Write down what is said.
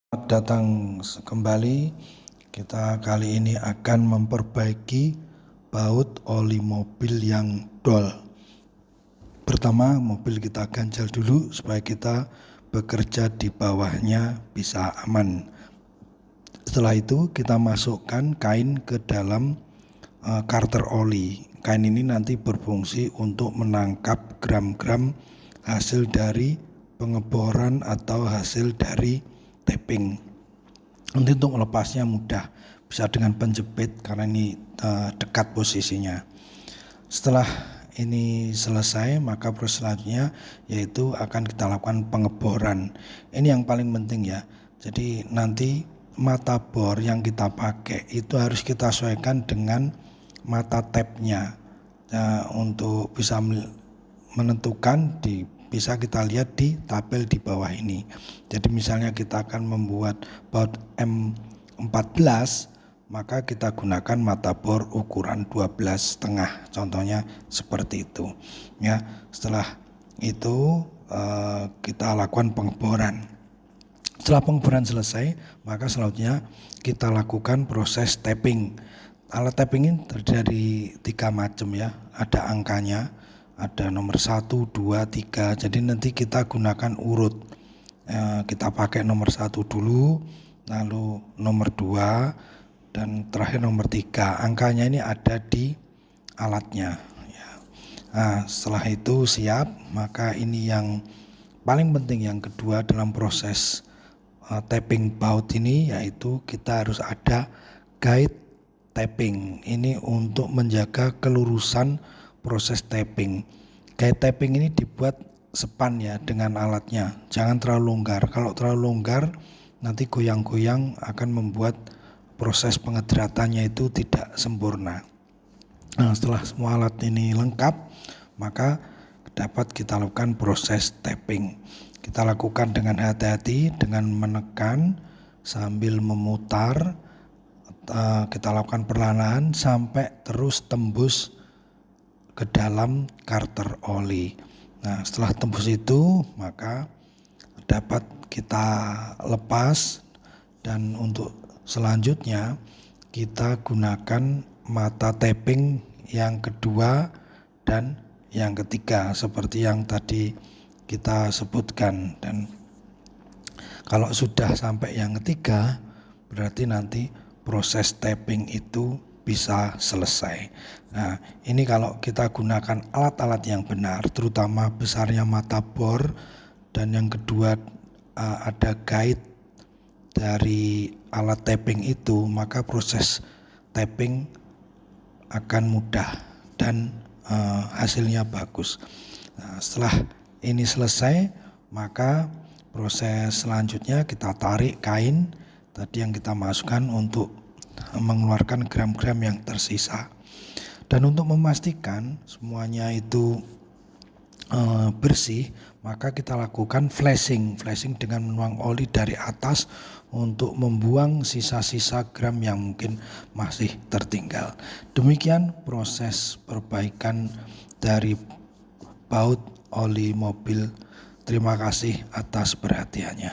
Selamat datang kembali. Kita kali ini akan memperbaiki baut oli mobil yang dol. Pertama, mobil kita ganjal dulu supaya kita bekerja di bawahnya bisa aman. Setelah itu kita masukkan kain ke dalam karter oli. Kain ini nanti berfungsi untuk menangkap gram-gram hasil dari pengeboran atau hasil dari tapping. Nanti untuk melepasnya mudah, bisa dengan penjepit karena ini dekat posisinya. Setelah ini selesai, maka proses selanjutnya yaitu akan kita lakukan pengeboran. Ini yang paling penting ya. Jadi nanti mata bor yang kita pakai itu harus kita sesuaikan dengan mata tapnya untuk bisa menentukan bisa kita lihat di tabel di bawah ini. Jadi misalnya kita akan membuat baut M14, maka kita gunakan mata bor ukuran 12,5, contohnya seperti itu ya. Setelah itu kita lakukan pengeboran. Setelah pengeboran selesai, maka selanjutnya kita lakukan proses tapping. Alat tapping ini terdiri dari 3 macam ya, ada angkanya, ada nomor 1, 2, 3. Jadi nanti kita gunakan urut. Kita pakai nomor 1 dulu, lalu nomor 2, dan terakhir nomor 3. Angkanya ini ada di alatnya ya. Nah, setelah itu siap, maka ini yang paling penting yang kedua dalam proses tapping baut ini, yaitu kita harus ada guide tapping. Ini untuk menjaga kelurusan proses tapping. Guide tapping ini dibuat sepan ya dengan alatnya, jangan terlalu longgar. Kalau terlalu longgar nanti goyang-goyang akan membuat proses pengedratannya itu tidak sempurna. Nah, setelah semua alat ini lengkap, maka dapat kita lakukan proses tapping. Kita lakukan dengan hati-hati, dengan menekan sambil memutar. Kita lakukan perlahan sampai terus tembus ke dalam karter oli. Nah, setelah tembus itu maka dapat kita lepas, dan untuk selanjutnya kita gunakan mata tapping yang kedua dan yang ketiga seperti yang tadi kita sebutkan. Dan kalau sudah sampai yang ketiga, berarti nanti proses tapping itu bisa selesai. Nah, ini kalau kita gunakan alat-alat yang benar, terutama besarnya mata bor, dan yang kedua ada guide dari alat tapping itu, maka proses tapping akan mudah dan hasilnya bagus. Nah, setelah ini selesai, maka proses selanjutnya kita tarik kain tadi yang kita masukkan untuk mengeluarkan gram-gram yang tersisa. Dan untuk memastikan semuanya itu bersih, maka kita lakukan flashing dengan menuang oli dari atas untuk membuang sisa-sisa gram yang mungkin masih tertinggal. Demikian proses perbaikan dari baut oli mobil. Terima kasih atas perhatiannya.